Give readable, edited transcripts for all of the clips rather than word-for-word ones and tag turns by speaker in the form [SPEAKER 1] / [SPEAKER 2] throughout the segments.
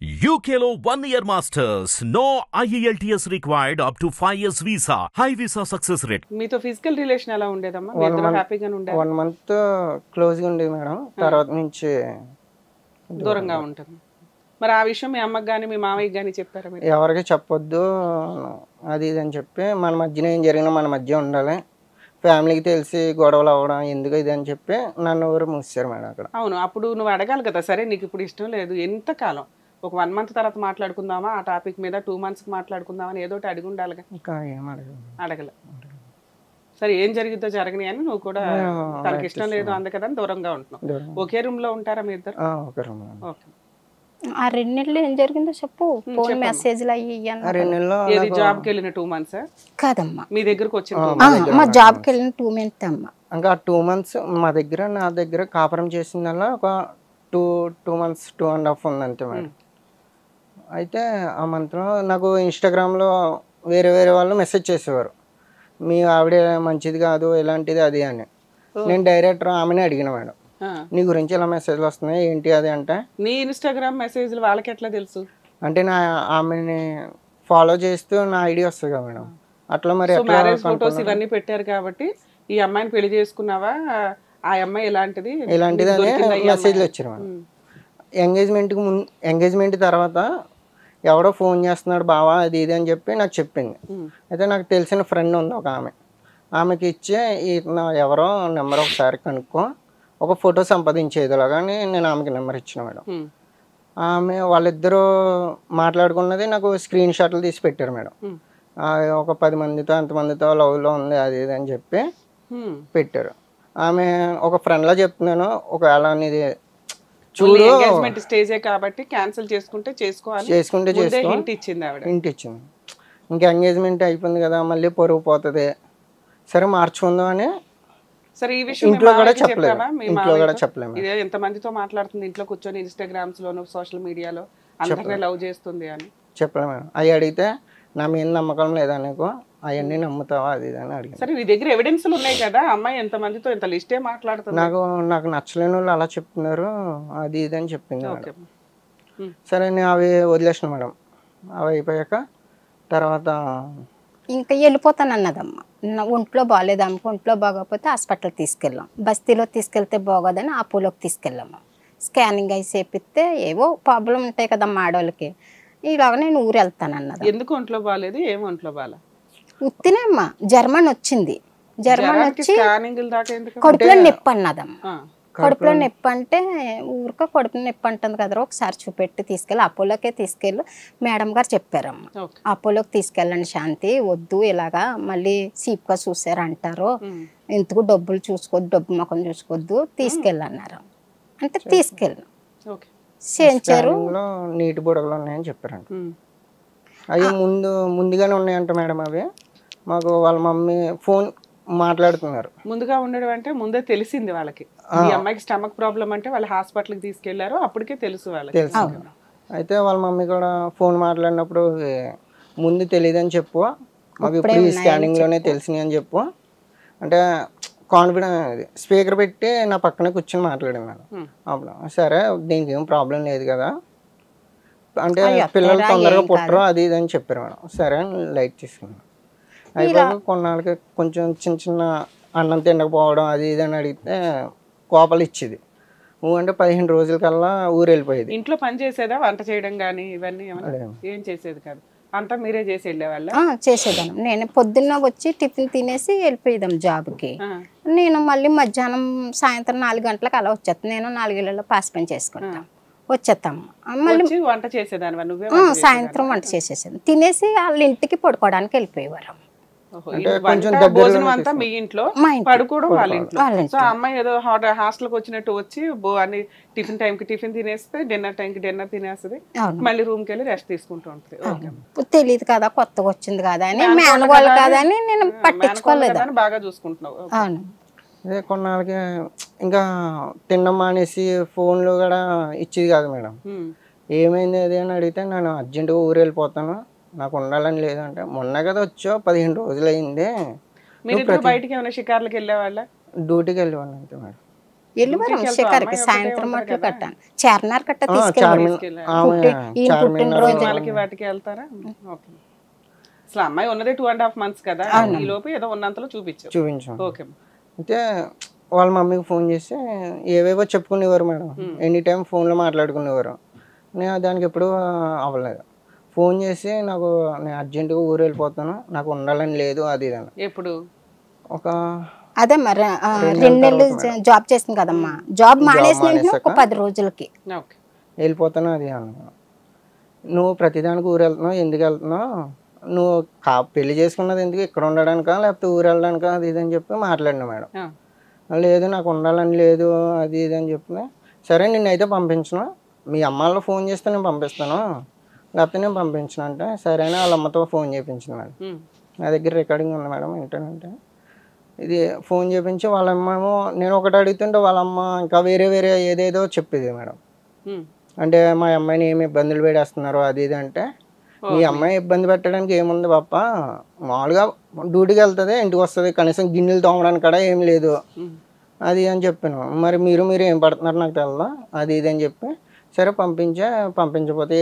[SPEAKER 1] UKLO 1 year masters. No IELTS required up to 5 years visa. High visa success rate.
[SPEAKER 2] మీతో physical relation ఎలా ఉండేదమ్మా? మీ ఇద్దరు హ్యాపీగానే ఉండేది?
[SPEAKER 3] 1 month క్లోజ్గా ఉండేది మేడం. తర్వాత నుంచి
[SPEAKER 2] దూరంగా ఉంటుంది. మరి ఆ విషయం మీ అమ్మకి కానీ మీ మామయ్యకి కానీ చెప్పారా మీరు?
[SPEAKER 3] ఎవరికి చెప్పొద్దు అది ఇది అని చెప్పి మన మధ్యన ఏం జరిగినా మన మధ్య ఉండాలి, ఫ్యామిలీకి తెలిసి గొడవలు అవ్వడం ఎందుకు ఇది అని చెప్పి నన్ను ఎవరు మూసారు మేడం అక్కడ.
[SPEAKER 2] అవును, అప్పుడు నువ్వు అడగాలి కదా, సరే నీకు ఇప్పుడు ఇష్టం లేదు, ఎంతకాలం ఒక 1 మంత్ తర్వాత మాట్లాడుకుందామా ఆ టాపిక్ మీద, 2 మంత్స్కి మాట్లాడుకుందామా అని ఏదో ఒకటి అడిగి ఉండాలిగా.
[SPEAKER 3] ఇంకా ఏం
[SPEAKER 2] అడగలే. సరే ఏం జరిగిద్దో జరగని అని నువ్వు కూడా తనకి ఇష్టం లేదు అందుకదని దూరంగా ఉంటున్నావు. ఒకే రూమ్ లో ఉంటారా మీ ఇద్దరు? ఓకే.
[SPEAKER 4] ఆ 2 నెలలు ఏం జరిగిందో చెప్పు. ఫోన్ మెసేజ్లు అయ్యి
[SPEAKER 2] ఏది జాబ్కి వెళ్ళిన 2 మంత్స్
[SPEAKER 4] కాదమ్మా,
[SPEAKER 2] మీ దగ్గరకు వచ్చిన
[SPEAKER 4] మా జాబ్కి వెళ్ళిన 2 మంత్స్ అమ్మా.
[SPEAKER 3] ఇంకా 2 మంత్స్ మా దగ్గర నా దగ్గర కాపురం చేసిందల్లా ఒక 2 మంత్స్ 2.5 ఉంది అంతే మేడం. అయితే ఆ మంత్లో నాకు ఇన్స్టాగ్రామ్లో వేరే వేరే వాళ్ళు మెసేజ్ చేసేవారు, మీ ఆవిడే మంచిది కాదు ఎలాంటిది అది అని. నేను డైరెక్టర్ ఆమెనే అడిగిన మేడం, నీ గురించి ఇలా మెసేజ్లు వస్తున్నాయి ఏంటి అది అంటే.
[SPEAKER 2] నీ ఇన్స్టాగ్రామ్ మెసేజ్లు వాళ్ళకి ఎట్లా తెలుసు?
[SPEAKER 3] అంటే నా ఆమెని ఫాలో చేస్తూ నా ఐడియా వస్తుంది కదా మేడం, అట్లా మరి
[SPEAKER 2] మ్యారేజ్ ఫొటోస్ ఇవన్నీ పెట్టారు కాబట్టి ఈ అమ్మాయిని పెళ్లి చేసుకున్నావా, ఆ అమ్మాయి ఎలాంటిది
[SPEAKER 3] అని మెసేజ్లు వచ్చారు మేడం. ఎంగేజ్మెంట్ తర్వాత ఎవడో ఫోన్ చేస్తున్నాడు బావా అది ఇది అని చెప్పి నాకు చెప్పింది. అయితే నాకు తెలిసిన ఫ్రెండ్ ఉంది ఒక ఆమెకి ఇచ్చే ఎవరో నెంబర్ ఒకసారి కనుక్కో ఒక ఫోటో సంపాదించేదిలాగా నేను ఆమెకి నెంబర్ ఇచ్చిన మేడం. ఆమె వాళ్ళిద్దరూ మాట్లాడుకున్నది నాకు స్క్రీన్ షాట్లు తీసి పెట్టారు మేడం. ఒక 10 మందితో ఎంతమందితో లవ్లో ఉంది అది ఇది అని చెప్పి పెట్టారు. ఆమె ఒక ఫ్రెండ్లా చెప్తున్నాను, ఒకవేళ అనేది చూడు
[SPEAKER 2] ఎంగేజ్మెంట్ స్టేజే కాబట్టి క్యాన్సిల్ చేసుకుంటే హింట్ ఇచ్చింది ఆవిడ.
[SPEAKER 3] హింట్ ఇచ్చింది. ఇంకా ఎంగేజ్మెంట్ అయిపోయింది కదా మళ్ళీ పొరుగు పోతుంది, సరే మార్చుకుందాం అని.
[SPEAKER 2] సరే ఈ విషయం
[SPEAKER 3] ఇంట్లో కూడా చెప్పలేము.
[SPEAKER 2] ఇదే ఎంతమందితో మాట్లాడుతుంది ఇంట్లో కూర్చొని ఇన్స్టాగ్రామ్స్ లోను సోషల్ మీడియాలో అందరినీ లవ్ చేస్తుంది అని
[SPEAKER 3] చెప్పలేము మేడం. అవి అడిగితే నా మీద నమ్మకం లేదా నీకు, అవన్నీ నమ్ముతావా అది ఇది అని అడిగాను.
[SPEAKER 2] సరే నీ దగ్గర ఎవిడెన్స్లు ఉన్నాయి కదా, అమ్మాయి ఎంతమందితో ఇంత లిస్టే మాట్లాడుతుంది.
[SPEAKER 3] నాకు నచ్చలేని వాళ్ళు అలా చెప్తున్నారు అది ఇది అని చెప్పింది మేడం. సరే నేను అవి వదిలేసిన మేడం. అవి అయిపోయాక తర్వాత
[SPEAKER 4] ఇంకా వెళ్ళిపోతాను అన్నదమ్మా. ఒంట్లో బాగాలేదు అమ్మకు, ఒంట్లో బాగోకపోతే హాస్పిటల్ తీసుకెళ్ళాం. బస్తీలో తీసుకెళ్తే బాగోదని అపోలోకి తీసుకెళ్ళాము. స్కానింగ్ అయి చేపిస్తే ఏవో ప్రాబ్లం ఉంటాయి కదమ్మా ఆడవాళ్ళకి, ఇలాగ నేను ఊరు వెళ్తాను అన్నది.
[SPEAKER 2] ఎందుకు ఒంట్లో బాగాలేదు? ఏం ఒంట్లో బాగా
[SPEAKER 4] ఉత్తినే అమ్మా, జర్మన్ వచ్చింది. జర్మన్ వచ్చి కడుపులో నొప్పి అన్నదమ్మా. కడుపులో నొప్పి అంటే ఊరిక కడుపులో నొప్పి అంటుంది కదా, ఒకసారి చూపెట్టి తీసుకెళ్ళి అపోలోకే తీసుకెళ్ళి మేడం గారు చెప్పారమ్మా, అపోలోకి తీసుకెళ్ళండి శాంతి, వద్దు ఇలాగా మళ్ళీ సీప్గా చూసారంటారు, ఎందుకు డబ్బులు చూసుకోవద్దు, డబ్బు మొఖం చూసుకోవద్దు, తీసుకెళ్ళన్నారు. అంటే తీసుకెళ్ళాం. చేయించారు.
[SPEAKER 3] నీటి బుడగలు ఉన్నాయని చెప్పారంట. అవి ముందుగానే ఉన్నాయంట మేడం. అవి మాకు వాళ్ళ మమ్మీ ఫోన్ మాట్లాడుతున్నారు.
[SPEAKER 2] ముందుగా ఉండడం అంటే ముందే తెలిసింది వాళ్ళకి, ఈ అమ్మాయికి స్టమక్ ప్రాబ్లం అంటే వాళ్ళు హాస్పిటల్కి తీసుకెళ్లారు, అప్పటికే తెలుసు వాళ్ళకి.
[SPEAKER 3] అయితే వాళ్ళ మమ్మీ కూడా ఫోన్ మాట్లాడినప్పుడు ముందు తెలియదు అని చెప్పు, మాకు ఇప్పుడు ఈ స్కానింగ్ లోనే తెలిసినాయి అని చెప్పు అంటే కాన్ఫిడెంట్ స్పీకర్ పెట్టి నా పక్కనే కూర్చొని మాట్లాడాను మేడం. అప్పుడు సరే దీనికి ఏం ప్రాబ్లం లేదు కదా అంటే పిల్లలు తొందరగా పుట్టరు అది ఇది అని చెప్పారు మేడం. సరే లైట్ తీసుకున్నాను. అయిపోయాక కొన్నాళ్ళకి కొంచెం చిన్న చిన్న అన్నం తినకపోవడం అది ఇది అని అడిగితే కోపలు ఇచ్చేది. అంటే 15 రోజుల కల్లా ఊరు వెళ్ళిపోయేది.
[SPEAKER 2] ఇంట్లో పని చేసేదా, వంట చేయడం కానీ ఇవన్నీ ఏం చేసేది కాదు, అంతా మీరే చేసి వెళ్ళేవాళ్ళ?
[SPEAKER 4] చేసేదాన్ని. నేను పొద్దున్న వచ్చి టిఫిన్ తినేసి వెళ్ళిపోయేదాం జాబ్కి. నేను మళ్ళీ మధ్యాహ్నం సాయంత్రం 4 గంటలకు అలా వచ్చేస్తాను. నేను 4 ఇళ్ళలో పాస్ పని చేసుకుంటాను, వచ్చేస్తాము. మళ్ళీ
[SPEAKER 2] వంట చేసేదాన్ని నువ్వే?
[SPEAKER 4] సాయంత్రం వంట చేసేసాను, తినేసి వాళ్ళ ఇంటికి పడుకోవడానికి వెళ్ళిపోయేవారు.
[SPEAKER 2] భోజనం అంతా మీ ఇంట్లో, పడుకోవడం వాళ్ళ ఇంట్లో. సో అమ్మాయి ఏదో హాస్టల్కి వచ్చినట్టు వచ్చి అన్ని టిఫిన్ టైంకి టిఫిన్ తినేస్తే డిన్నర్ టైంకి డిన్నర్ తినేస్తుంది, మళ్ళీ రూమ్కి వెళ్ళి రెస్ట్ తీసుకుంటూ ఉంటుంది.
[SPEAKER 4] తెలియదు కదా, కొత్తగా వచ్చింది కదా అని, మేనగోళ్ళు కదా అని నేను పట్టించుకోలేదు.
[SPEAKER 2] బాగా చూసుకుంటున్నావు.
[SPEAKER 4] అవును.
[SPEAKER 3] అదే కొన్నాళ్ళకి ఇంకా తినడం మానేసి ఫోన్లు కూడా ఇచ్చేది కాదు మేడం. ఏమైంది అది అని అడిగితే నేను అర్జెంటుగా ఊరు వెళ్ళిపోతాను, నాకు ఉండాలని లేదంటే, మొన్న కదా వచ్చావు 15 రోజులు అయింది.
[SPEAKER 2] బయటికి ఏమైనా షికార్లకు వెళ్ళేవాళ్ళ?
[SPEAKER 3] డ్యూటీకి వెళ్ళేవాళ్ళు అంతే మేడం.
[SPEAKER 4] వెళ్ళిపోయాం షికార్కి సాయంత్రం మాటలు కట్టాను చార్మినార్ కట్ట తీసుకెళ్ళి
[SPEAKER 2] వాళ్ళకి వాటికి వెళ్తారా? ఓకే. అసలు అమ్మాయి ఉన్నదే 2.5 months కదా, ఈ లోపు ఏదో ఉన్నంతలో చూపించాం. ఓకే.
[SPEAKER 3] అయితే వాళ్ళ మమ్మీకి ఫోన్ చేసి ఏవేవో చెప్పుకునేవారు మేడం, ఎనీ టైం ఫోన్లో మాట్లాడుకునేవారు. నేను దానికి ఎప్పుడు అవ్వలేదు. ఫోన్ చేసి నాకు నేను అర్జెంటుగా ఊరు వెళ్ళిపోతాను, నాకు ఉండాలని లేదు అది ఇది అని.
[SPEAKER 2] ఎప్పుడు
[SPEAKER 3] ఒక
[SPEAKER 4] అదే మరి 2 నెలలు జాబ్ చేసింది కదమ్మా, జాబ్ మానేసిన 10 రోజులకి
[SPEAKER 3] వెళ్ళిపోతాను అది అన్నా. నువ్వు ప్రతిదానికి ఊరు వెళ్తున్నావు, ఎందుకు వెళ్తున్నావు, నువ్వు పెళ్లి చేసుకున్నది ఎందుకు, ఇక్కడ ఉండడానికా లేకపోతే ఊరు వెళ్ళడానికా అది ఇది అని చెప్పి మాట్లాడినా మేడం. లేదు నాకు ఉండాలని లేదు అది ఇది అని చెప్పిన. సరే నిన్నైతే పంపించను, మీ అమ్మ వాళ్ళు ఫోన్ చేస్తే నేను పంపిస్తాను, లేకపోతే నేను పంపించను అంటే సరేనా వాళ్ళ అమ్మతో ఫోన్ చేయించిన మేడం. నా దగ్గర రికార్డింగ్ ఉంది మేడం ఏంటంటే ఇది ఫోన్ చేయించి వాళ్ళ అమ్మేమో నేను ఒకటి అడుగుతుంటే వాళ్ళ అమ్మ ఇంకా వేరే వేరే ఏదేదో చెప్పేది మేడం. అంటే మా అమ్మాయిని ఏమి ఇబ్బందులు పెడేస్తున్నారు అది ఇది అంటే, మీ అమ్మాయి ఇబ్బంది పెట్టడానికి ఏముంది పాప, మామూలుగా డ్యూటీకి వెళ్తుంది ఇంటికి వస్తుంది, కనీసం గిన్నెలు తోమడానికి కూడా ఏం లేదు అది అని చెప్పాను. మరి మీరు ఏం పడుతున్నారు నాకు తెలదా అది ఇది అని చెప్పి, సరే పంపించకపోతే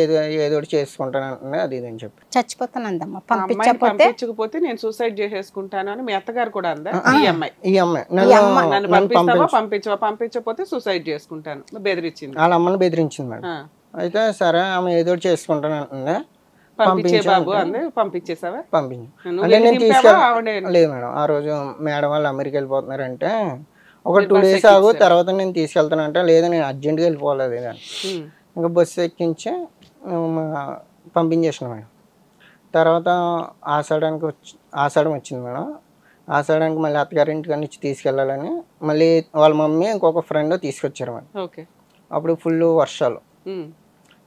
[SPEAKER 3] ఏదో ఒకటి చేసుకుంటాను అంటుంది అది ఇది అని చెప్పి.
[SPEAKER 4] చచ్చిపోతానందమ్మా
[SPEAKER 2] పంపించకపోతే నేను సూసైడ్ చేసేసుకుంటాను అని మీ అత్తగారు కూడా అందా?
[SPEAKER 3] ఈ అమ్మాయి
[SPEAKER 2] నన్ను పంపించకపోతే సూసైడ్ చేసుకుంటాను బెదిరించింది,
[SPEAKER 3] వాళ్ళ అమ్మని బెదిరించింది మేడం. అయితే సరే ఆమె ఏదో ఒకటి చేసుకుంటాను అంటుంది.
[SPEAKER 2] పంపించేసావా?
[SPEAKER 3] పంపించు అంటే నేను తీసుకెళ్ళలేదు మేడం. ఆ రోజు మేడం వాళ్ళు అమెరికా వెళ్ళిపోతున్నారంటే ఒక 2 days ఆగు తర్వాత నేను తీసుకెళ్తానంటే, లేదా నేను అర్జెంట్గా వెళ్ళిపోలేదు ఇంకా బస్సు ఎక్కించి పంపించేసిన మేడం. తర్వాత ఆషాఢం వచ్చింది మేడం. ఆషాఢానికి మళ్ళీ అత్తగారింటికి నుంచి తీసుకెళ్ళాలని మళ్ళీ వాళ్ళ మమ్మీ ఇంకొక ఫ్రెండ్ తీసుకొచ్చారు మేడం. అప్పుడు ఫుల్ వర్షాలు,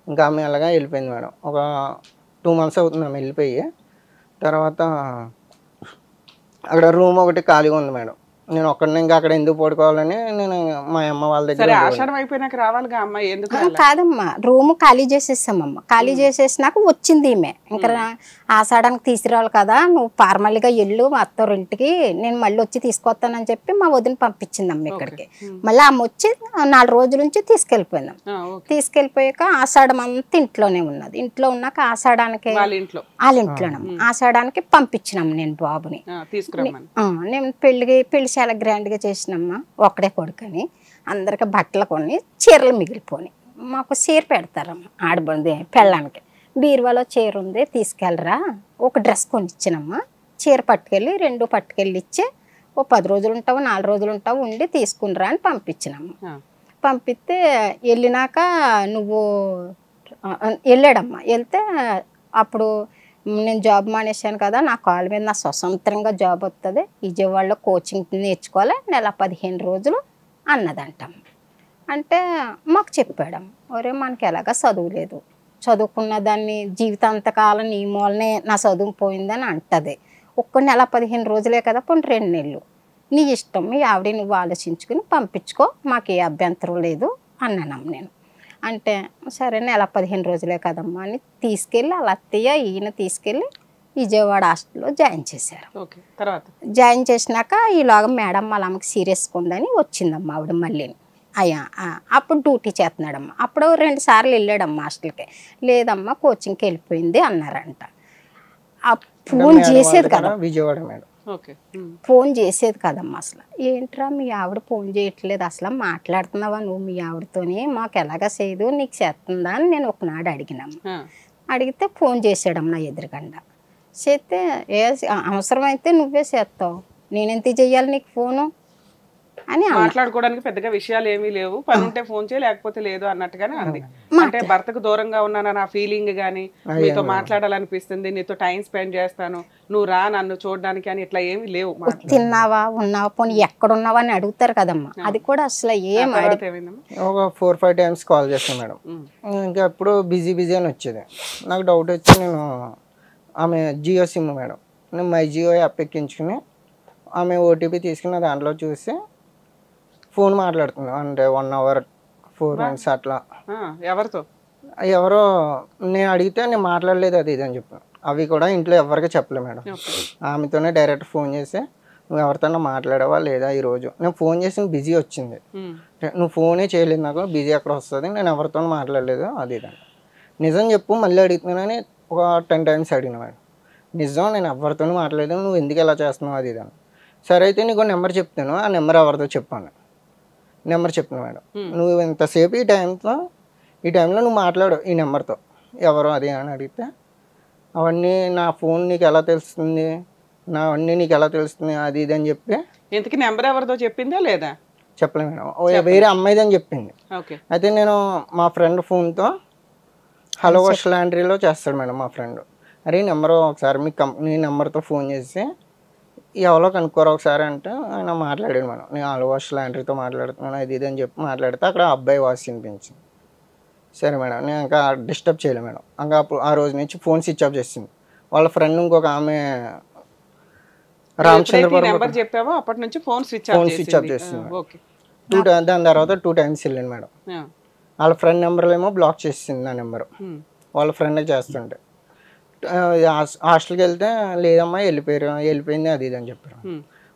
[SPEAKER 3] ఇంకా ఆమె అలాగా వెళ్ళిపోయింది మేడం. ఒక 2 months అవుతుంది ఆమె వెళ్ళిపోయి. తర్వాత అక్కడ రూమ్ ఒకటి ఖాళీగా ఉంది మేడం. నేను ఒక్కడిని ఇంకా అక్కడ ఎందుకు పడుకోవాలని నేను మా అమ్మ వాళ్ళ దగ్గర.
[SPEAKER 2] ఆషాఢం అయిపోయినాక రావాలిగా అమ్మాయి, ఎందుకు
[SPEAKER 4] కాదమ్మా రూమ్ ఖాళీ చేసేసామమ్మ. ఖాళీ చేసేసినాక వచ్చింది ఈమె, ఇంకా ఆషాఢానికి తీసుకురావాలి కదా, నువ్వు ఫార్మల్గా వెళ్ళు మా అత్తోరింటికి, నేను మళ్ళీ వచ్చి తీసుకొస్తానని చెప్పి మా వదిన పంపించింది అమ్మ ఇక్కడికి. మళ్ళీ అమ్మ వచ్చి 4 రోజుల నుంచి తీసుకెళ్ళిపోయినాం. తీసుకెళ్ళిపోయాక ఆషాఢం అంతా ఇంట్లోనే ఉన్నది. ఇంట్లో ఉన్నాక ఆషాఢానికి వాళ్ళ ఇంట్లోనమ్మ ఆషాఢానికి పంపించినాం నేను బాబుని. నేను పెళ్లి చాలా గ్రాండ్గా చేసినమ్మా, ఒక్కడే కొడుకని అందరికి బట్టలు కొని చీరలు మిగిలిపోయి మాకు చీర పెడతారమ్మా ఆడబంది పెళ్ళానికి. బీరువాలో చీర ఉంది తీసుకెళ్ళరా, ఒక డ్రెస్ కొని ఇచ్చినమ్మా, చీర పట్టుకెళ్ళి 2 పట్టుకెళ్ళి ఇచ్చి ఓ 10 రోజులు ఉంటావు 4 రోజులు ఉంటావు ఉండి తీసుకునిరా అని పంపించినమ్మా. పంపిస్తే వెళ్ళినాక నువ్వు వెళ్ళాడమ్మా. వెళ్తే అప్పుడు నేను జాబ్ మానేశాను కదా, నా కాళ్ళ మీద నా స్వతంత్రంగా జాబ్ వస్తుంది, విజయవాడలో కోచింగ్ నేర్చుకోవాలి, నెల 15 రోజులు అన్నదంటాం. అంటే మాకు చెప్పాడమ్మ, ఒరే మనకి ఎలాగా చదువు లేదు, చదువుకున్న దాన్ని జీవితాంతకాలం నీ మూలనే నా చదువు పోయిందని అంటది. ఒక్క నెల 15 రోజులే కదా, పోనీ 2 నెలలు నీ ఇష్టం, మీ ఆవిడ నువ్వు ఆలోచించుకుని పంపించుకో, మాకు ఏ అభ్యంతరం లేదు అన్నానమ్మ నేను. అంటే సరే నెల 15 రోజులే కదమ్మా అని తీసుకెళ్ళి వాళ్ళ అత్తయ్య ఈయన తీసుకెళ్ళి విజయవాడ హాస్టల్లో జాయిన్ చేశారు.
[SPEAKER 2] తర్వాత
[SPEAKER 4] జాయిన్ చేసినాక ఈలోగా మేడం వాళ్ళ అమ్మకి సీరియస్గా ఉందని వచ్చిందమ్మా ఆవిడ మళ్ళీ. అయ్యా అప్పుడు డ్యూటీ చేస్తున్నాడమ్మా. అప్పుడు 2 సార్లు వెళ్ళాడమ్మా హాస్టల్కి. లేదమ్మా కోచింగ్కి వెళ్ళిపోయింది అన్నారంట. ఫోన్ చేసేది కదా
[SPEAKER 3] విజయవాడ మేడం,
[SPEAKER 4] ఫోన్ చేసేది కదమ్మా. అసలు ఏంట్రా మీ ఆవిడ ఫోన్ చేయట్లేదు, అసలు మాట్లాడుతున్నావా నువ్వు మీ ఆవిడతోని, మాకు ఎలాగా చేయదు నీకు చేస్తుందా అని నేను ఒకనాడు అడిగినాము. అడిగితే ఫోన్ చేసాడమ్మ నా ఎదురుగండా. చేస్తే అవసరమైతే నువ్వే చేస్తావు, నేనెంత చెయ్యాలి నీకు ఫోను అని.
[SPEAKER 2] మాట్లాడుకోవడానికి పెద్దగా విషయాలు ఏమీ లేవు, పని ఉంటే ఫోన్ చేయ లేకపోతే లేదు అన్నట్టుగానే అంది. అంటే భర్తకు దూరంగా ఉన్నాను నా ఫీలింగ్ గానీ, నీతో మాట్లాడాలనిపిస్తుంది, నీతో టైం స్పెండ్ చేస్తాను, నువ్వు రా నన్ను చూడడానికి అని ఇట్లా ఏమీ లేవు.
[SPEAKER 4] తిన్నావా ఉన్నావా పోనీ ఎక్కడున్నావా అని అడుగుతారు కదమ్మా, అది కూడా అసలు ఏం
[SPEAKER 3] ఒక 4-5 times కాల్ చేస్తాను మేడం. ఇంకా ఎప్పుడు బిజీ అని వచ్చేది. నాకు డౌట్ వచ్చి నేను ఆమె జియో సిమ్ మేడం, నేను మై జియో యాప్ ఎక్కించుకుని ఆమె ఓటీపీ తీసుకుని దాంట్లో చూసి ఫోన్ మాట్లాడుతున్నాం. అంటే 1 hour 4 minutes అట్లా. ఎవరో నేను అడిగితే నేను మాట్లాడలేదు అది ఇది అని చెప్పాను. అవి కూడా ఇంట్లో ఎవరికి చెప్పలేదు మేడం. ఆమెతోనే డైరెక్ట్ ఫోన్ చేసి నువ్వు ఎవరితోనా మాట్లాడావా లేదా ఈరోజు? నేను ఫోన్ చేసిన బిజీ వచ్చింది. నువ్వు ఫోనే చేయలేదు, నాకు బిజీ ఎక్కడ వస్తుంది, నేను ఎవరితో మాట్లాడలేదు అది ఇదని. నిజం చెప్పు మళ్ళీ అడుగుతున్నానని ఒక 10 times అడిగిన మేడం. నిజం నేను ఎవరితో మాట్లాడలేదు, నువ్వు ఎందుకు ఎలా చేస్తున్నావు అది ఇదని. సరే అయితే నీకు నెంబర్ చెప్తాను, ఆ నెంబర్ ఎవరితో చెప్పాను. నెంబర్ చెప్పిన మేడం, నువ్వు ఇంతసేపు ఈ టైంలో నువ్వు మాట్లాడు ఈ నెంబర్తో, ఎవరు అది అని అడిగితే అవన్నీ నా ఫోన్ నీకు ఎలా తెలుస్తుంది, నా అవన్నీ నీకు ఎలా తెలుస్తుంది అది ఇది అని చెప్పి.
[SPEAKER 2] ఇంతకీ నెంబర్ ఎవరితో చెప్పిందా లేదా?
[SPEAKER 3] చెప్పలేదు మేడం, వేరే అమ్మాయిది అని చెప్పింది. అయితే నేను మా ఫ్రెండ్ ఫోన్తో హలో వర్ష లాండ్రీలో చేస్తాడు మేడం మా ఫ్రెండ్. అరే నెంబర్ ఒకసారి మీ కంపెనీ నెంబర్తో ఫోన్ చేసి ఎవరో కనుక్కోరు ఒకసారి అంటే ఆయన మాట్లాడాడు మేడం. నేను హలో వర్ష లాండ్రీతో మాట్లాడుతున్నాను అది ఇది అని చెప్పి మాట్లాడితే అక్కడ అబ్బాయి వాయిస్ వినిపించింది. సరే మేడం, నేను ఇంకా డిస్టర్బ్ చేయలేదు మేడం. ఇంకా అప్పుడు ఆ రోజు నుంచి ఫోన్ స్విచ్ ఆఫ్ చేసింది. వాళ్ళ ఫ్రెండ్ ఇంకొక ఆమె
[SPEAKER 2] నెంబర్ చెప్పావో అప్పటి నుంచి ఫోన్ స్విచ్ ఆఫ్ చేసింది.
[SPEAKER 3] దాని తర్వాత 2 times వెళ్ళింది మేడం. వాళ్ళ ఫ్రెండ్ నెంబర్లో ఏమో బ్లాక్ చేసింది నా నెంబరు, వాళ్ళ ఫ్రెండ్ చేస్తుంటే. హాస్టల్కి వెళ్తే లేదమ్మా వెళ్ళిపోయింది అది ఇది అని చెప్పారు.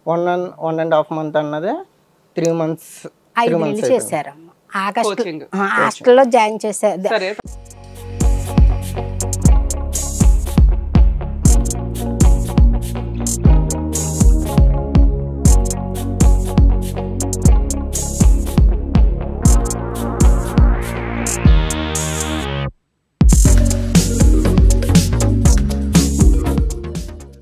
[SPEAKER 3] 1.5 month అన్నది 3 months
[SPEAKER 4] చేశారు. హాస్టల్లో జాయిన్ చేశారు.